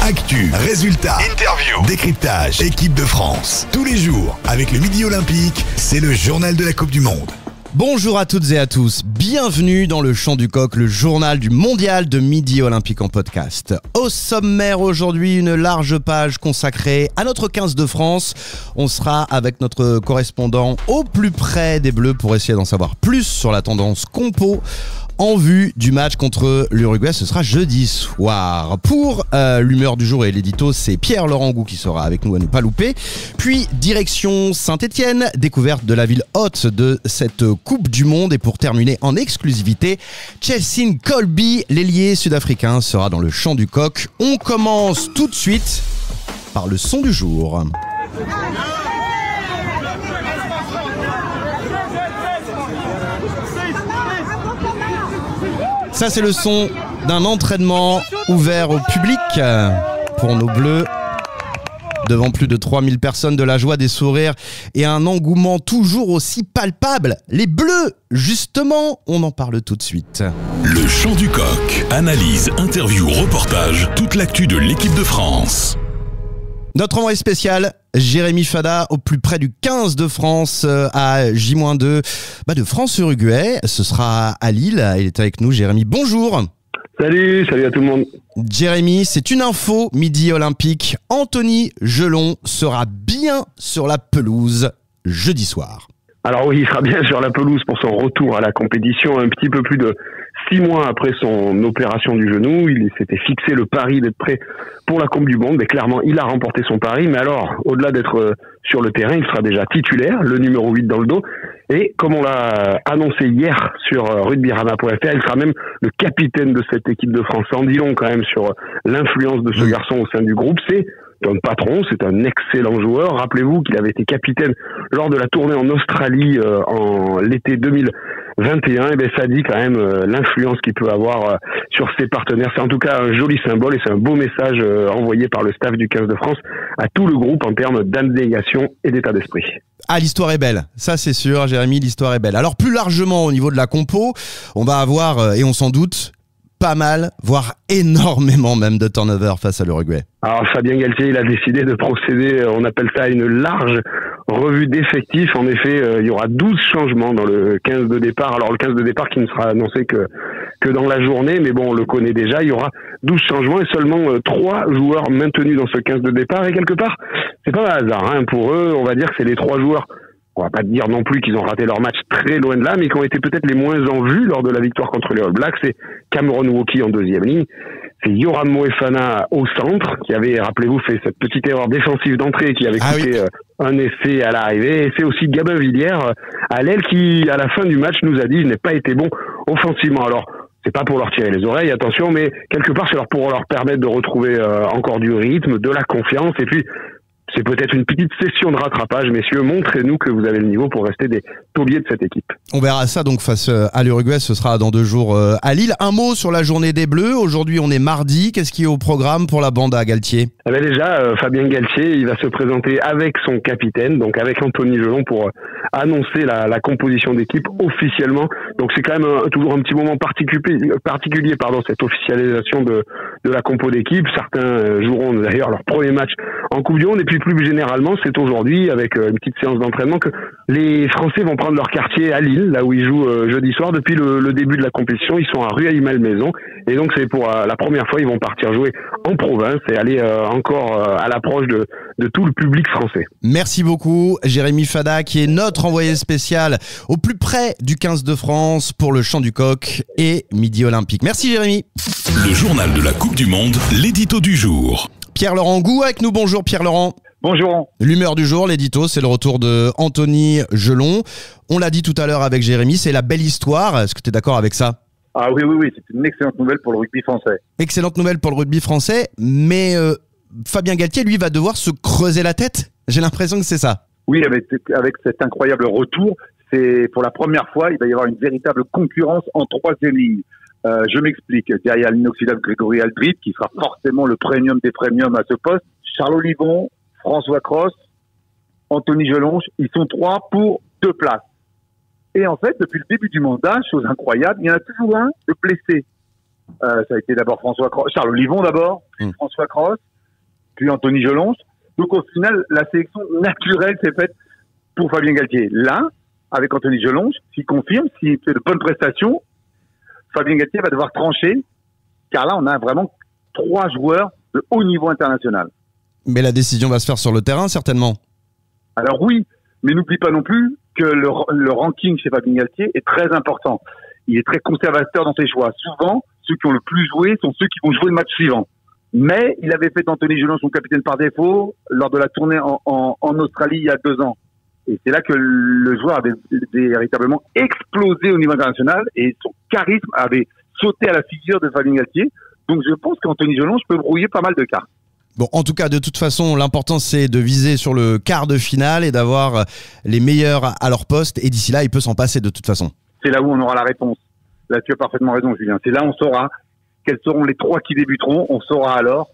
Actu, résultats, interview, décryptage, équipe de France. Tous les jours, avec le Midi Olympique, c'est le journal de la Coupe du Monde. Bonjour à toutes et à tous, bienvenue dans le Chant du Coq, le journal du mondial de Midi Olympique en podcast. Au sommaire aujourd'hui, une large page consacrée à notre 15 de France. On sera avec notre correspondant au plus près des Bleus pour essayer d'en savoir plus sur la tendance compo en vue du match contre l'Uruguay. Ce sera jeudi soir. Pour l'humeur du jour et l'édito, c'est Pierre-Laurent Gou qui sera avec nous à ne pas louper. Puis direction Saint-Étienne, découverte de la ville hôte de cette Coupe du Monde. Et pour terminer en exclusivité, Chelsea Colby, l'ailier sud-africain, sera dans le Chant du Coq. On commence tout de suite par le son du jour. Ça, c'est le son d'un entraînement ouvert au public pour nos Bleus. Devant plus de 3000 personnes, de la joie, des sourires et un engouement toujours aussi palpable. Les Bleus, justement, on en parle tout de suite. Le Chant du Coq. Analyse, interview, reportage, toute l'actu de l'équipe de France. Notre envoyé spécial, Jérémy Fada, au plus près du 15 de France à J-2 de France-Uruguay. Ce sera à Lille. Il est avec nous, Jérémy. Bonjour. Salut à tout le monde. Jérémy, c'est une info Midi Olympique. Anthony Gelon sera bien sur la pelouse jeudi soir. Alors oui, il sera bien sur la pelouse pour son retour à la compétition un petit peu plus de 6 mois après son opération du genou. Il s'était fixé le pari d'être prêt pour la Coupe du Monde, mais clairement il a remporté son pari. Mais alors, au-delà d'être sur le terrain, il sera déjà titulaire, le numéro 8 dans le dos. Et comme on l'a annoncé hier sur rugbyrama.fr, il sera même le capitaine de cette équipe de France. En dit long quand même sur l'influence de ce garçon au sein du groupe. C'est un patron, c'est un excellent joueur. Rappelez-vous qu'il avait été capitaine lors de la tournée en Australie en l'été 2021. Et bien ça dit quand même l'influence qu'il peut avoir sur ses partenaires. C'est en tout cas un joli symbole et c'est un beau message envoyé par le staff du 15 de France à tout le groupe en termes d'abnégation et d'état d'esprit. Ah, l'histoire est belle, ça c'est sûr, Jérémy, l'histoire est belle. Alors plus largement au niveau de la compo, on va avoir, et on s'en doute, pas mal, voire énormément même de turnover face à l'Uruguay. Alors Fabien Galtier, il a décidé de procéder, on appelle ça une large revue d'effectifs. En effet, il y aura 12 changements dans le 15 de départ. Alors le 15 de départ qui ne sera annoncé que dans la journée, mais bon, on le connaît déjà. Il y aura 12 changements et seulement 3 joueurs maintenus dans ce 15 de départ. Et quelque part, c'est pas un hasard, hein. Pour eux, on va dire que c'est les 3 joueurs. On va pas dire non plus qu'ils ont raté leur match très loin de là, mais qui ont été peut-être les moins en vue lors de la victoire contre les All Blacks. C'est Cameron Wauki en deuxième ligne. C'est Yoram Moefana au centre, qui avait, rappelez-vous, fait cette petite erreur défensive d'entrée, qui avait coûté un essai à l'arrivée. Et c'est aussi Gabin Villiers à l'aile qui, à la fin du match, nous a dit « je n'ai pas été bon offensivement ». Alors, c'est pas pour leur tirer les oreilles, attention, mais quelque part, c'est pour leur permettre de retrouver encore du rythme, de la confiance, et puis c'est peut-être une petite session de rattrapage, messieurs. Montrez-nous que vous avez le niveau pour rester des tauliers de cette équipe. On verra ça donc face à l'Uruguay, ce sera dans 2 jours à Lille. Un mot sur la journée des Bleus. Aujourd'hui, on est mardi. Qu'est-ce qui est au programme pour la bande à Galtier ? Eh bien déjà, Fabien Galtier, il va se présenter avec son capitaine, donc avec Anthony Gelon, pour annoncer la composition d'équipe officiellement. Donc c'est quand même toujours un petit moment particulier, cette officialisation de la compo d'équipe. Certains joueront d'ailleurs leur premier match en Coupe du Monde. Et puis plus généralement, c'est aujourd'hui, avec une petite séance d'entraînement, que les Français vont prendre leur quartier à Lille, là où ils jouent jeudi soir. Depuis le début de la compétition, ils sont à Rueil-Malmaison. Et donc c'est pour la première fois, ils vont partir jouer en province et aller encore à l'approche de tout le public français. Merci beaucoup, Jérémy Fada, qui est notre envoyé spécial au plus près du 15 de France pour le Chant du Coq et Midi Olympique. Merci, Jérémy. Le journal de la Coupe du Monde, l'édito du jour. Pierre-Laurent Gou avec nous. Bonjour Pierre-Laurent. Bonjour. L'humeur du jour, l'édito, c'est le retour de Anthony Gelon. On l'a dit tout à l'heure avec Jérémy, c'est la belle histoire. Est-ce que tu es d'accord avec ça ? Ah oui, c'est une excellente nouvelle pour le rugby français. Excellente nouvelle pour le rugby français, mais Fabien Galtier, lui, va devoir se creuser la tête. J'ai l'impression que c'est ça. Oui, avec cet incroyable retour, c'est pour la première fois, il va y avoir une véritable concurrence en troisième ligne. Je m'explique. Derrière l'inoxydable Grégory Aldrit, qui sera forcément le premium des premiums à ce poste, Charles Olivon, François Cros, Anthony Gelon, ils sont 3 pour 2 places. Et en fait, depuis le début du mandat, chose incroyable, il y en a toujours un de blessé. Ça a été d'abord Charles Olivon d'abord, puis François Cros. puis Anthony Gelonge. Donc au final, la sélection naturelle s'est faite pour Fabien Galtier. Là, avec Anthony Gelonge, s'il confirme, s'il fait de bonnes prestations, Fabien Galtier va devoir trancher, car là, on a vraiment 3 joueurs de haut niveau international. Mais la décision va se faire sur le terrain, certainement. Alors oui, mais n'oublie pas non plus que le ranking chez Fabien Galtier est très important. Il est très conservateur dans ses choix. Souvent, ceux qui ont le plus joué sont ceux qui vont jouer le match suivant. Mais il avait fait Anthony Gelonge son capitaine par défaut lors de la tournée en Australie il y a 2 ans. Et c'est là que le joueur avait véritablement explosé au niveau international et son charisme avait sauté à la figure de Fabien Galtier. Donc je pense qu'Anthony Gelonge peut brouiller pas mal de cartes. Bon, en tout cas, de toute façon, l'important c'est de viser sur le quart de finale et d'avoir les meilleurs à leur poste. Et d'ici là, il peut s'en passer de toute façon. C'est là où on aura la réponse. Là, tu as parfaitement raison, Julien. C'est là où on saura quels seront les 3 qui débuteront. On saura alors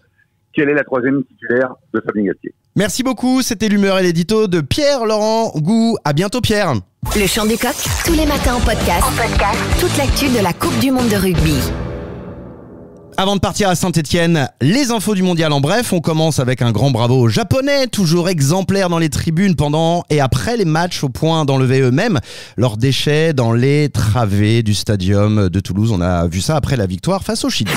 quelle est la 3e titulaire de Fabien Galtier. Merci beaucoup, c'était l'humeur et l'édito de Pierre-Laurent Gou. À bientôt Pierre. Le Chant du Coq, tous les matins en podcast. Toute l'actu de la Coupe du Monde de rugby. Avant de partir à Saint-Etienne, les infos du mondial en bref. On commence avec un grand bravo aux Japonais, toujours exemplaires dans les tribunes pendant et après les matchs, au point d'enlever eux-mêmes leurs déchets dans les travées du stadium de Toulouse. On a vu ça après la victoire face au Chili.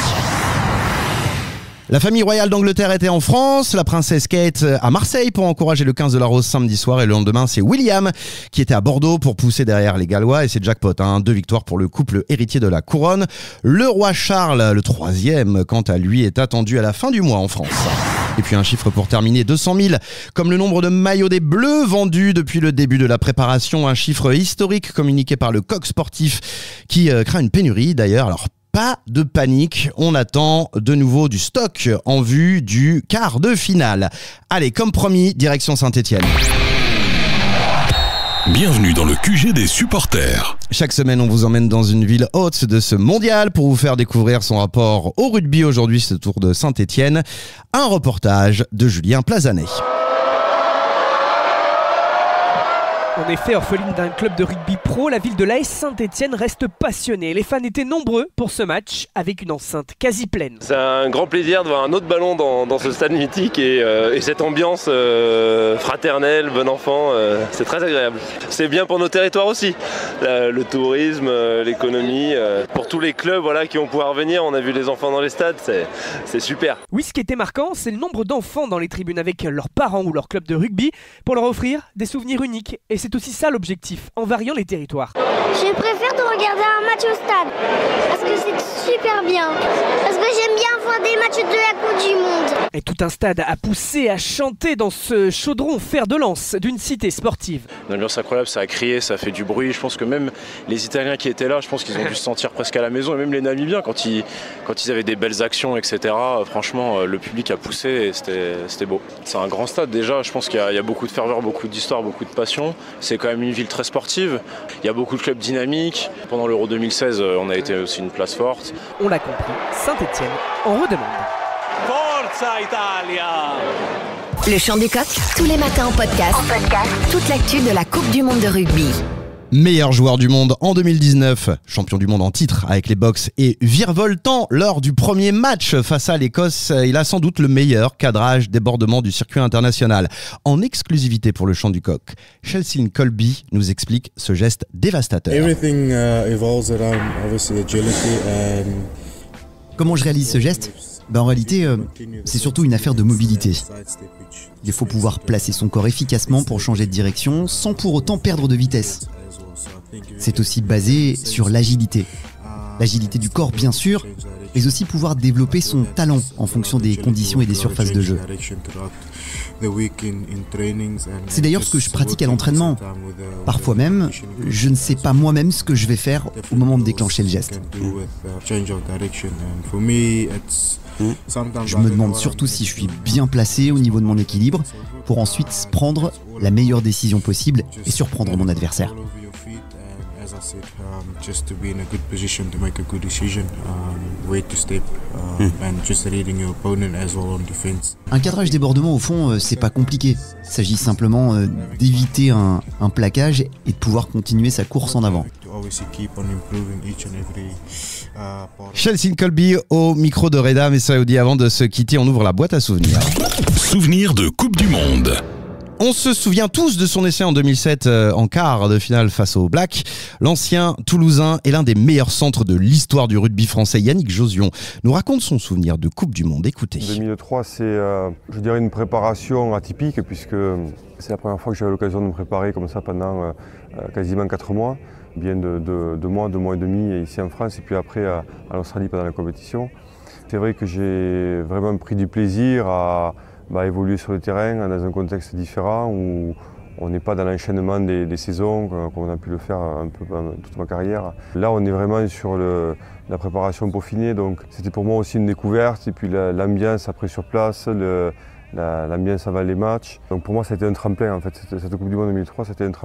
La famille royale d'Angleterre était en France, la princesse Kate à Marseille pour encourager le 15 de la Rose samedi soir et le lendemain c'est William qui était à Bordeaux pour pousser derrière les Gallois et c'est jackpot, 2 victoires pour le couple héritier de la couronne. Le roi Charles, le 3e, quant à lui, est attendu à la fin du mois en France. Et puis un chiffre pour terminer, 200 000, comme le nombre de maillots des Bleus vendus depuis le début de la préparation, un chiffre historique communiqué par le Coq Sportif qui craint une pénurie d'ailleurs. Alors pas de panique, on attend de nouveau du stock en vue du quart de finale. Allez, comme promis, direction Saint-Etienne. Bienvenue dans le QG des supporters. Chaque semaine, on vous emmène dans une ville haute de ce mondial pour vous faire découvrir son rapport au rugby. Aujourd'hui, c'est le tour de Saint-Etienne. Un reportage de Julien Plazanet. En effet, orpheline d'un club de rugby pro, la ville de l'AS Saint-Etienne reste passionnée. Les fans étaient nombreux pour ce match, avec une enceinte quasi pleine. C'est un grand plaisir de voir un autre ballon dans ce stade mythique et cette ambiance fraternelle, bon enfant, c'est très agréable. C'est bien pour nos territoires aussi, le tourisme, l'économie, pour tous les clubs qui vont pouvoir venir. On a vu les enfants dans les stades, c'est super. Oui, ce qui était marquant, c'est le nombre d'enfants dans les tribunes avec leurs parents ou leur club de rugby pour leur offrir des souvenirs uniques. Et c'est aussi ça l'objectif, en variant les territoires. Je préfère de regarder un match au stade, parce que c'est super bien. Parce que j'aime bien voir des matchs de la Coupe du Monde. Et tout un stade a poussé, à chanter dans ce chaudron fer de lance d'une cité sportive. Une ambiance incroyable, ça a crié, ça a fait du bruit. Je pense que même les Italiens qui étaient là, je pense qu'ils ont dû se sentir presque à la maison. Et même les Namibiens, quand ils avaient des belles actions, etc. Franchement, le public a poussé et c'était beau. C'est un grand stade déjà, je pense qu'il y a beaucoup de ferveur, beaucoup d'histoire, beaucoup de passion. C'est quand même une ville très sportive. Il y a beaucoup de clubs dynamiques. Pendant l'Euro 2016, on a été aussi une place forte. On l'a compris, Saint-Etienne en redemande. Forza Italia! Le Chant du Coq, tous les matins en podcast. Toute l'actu de la Coupe du Monde de rugby. Meilleur joueur du monde en 2019, champion du monde en titre avec les Box et virevoltant lors du premier match face à l'Écosse. Il a sans doute le meilleur cadrage débordement du circuit international. En exclusivité pour le Chant du Coq, Chelsea Colby nous explique ce geste dévastateur. Comment je réalise ce geste ? En réalité, c'est surtout une affaire de mobilité. Il faut pouvoir placer son corps efficacement pour changer de direction sans pour autant perdre de vitesse. C'est aussi basé sur l'agilité. L'agilité du corps, bien sûr, mais aussi pouvoir développer son talent en fonction des conditions et des surfaces de jeu. C'est d'ailleurs ce que je pratique à l'entraînement. Parfois même, je ne sais pas moi-même ce que je vais faire au moment de déclencher le geste. Je me demande surtout si je suis bien placé au niveau de mon équilibre pour ensuite prendre la meilleure décision possible et surprendre mon adversaire. Un cadrage débordement, au fond, c'est pas compliqué. Il s'agit simplement d'éviter un plaquage et de pouvoir continuer sa course en avant. Chelsea Colby au micro de Reda Messaoudi. Avant de se quitter, on ouvre la boîte à souvenirs. Souvenir de Coupe du Monde. On se souvient tous de son essai en 2007 en quart de finale face aux Blacks. L'ancien Toulousain est l'un des meilleurs centres de l'histoire du rugby français. Yannick Josion nous raconte son souvenir de Coupe du Monde. Écoutez. 2003, c'est je dirais une préparation atypique puisque c'est la première fois que j'avais l'occasion de me préparer comme ça pendant quasiment 4 mois. Bien de 2 mois et demi ici en France et puis après à l'Australie pendant la compétition. C'est vrai que j'ai vraiment pris du plaisir à évoluer sur le terrain dans un contexte différent où on n'est pas dans l'enchaînement des saisons comme on a pu le faire un peu toute ma carrière. Là on est vraiment sur la préparation peaufinée, donc c'était pour moi aussi une découverte et puis l'ambiance après sur place, l'ambiance avant les matchs. Donc pour moi c'était un tremplin en fait, cette Coupe du Monde 2003 c'était un tremplin.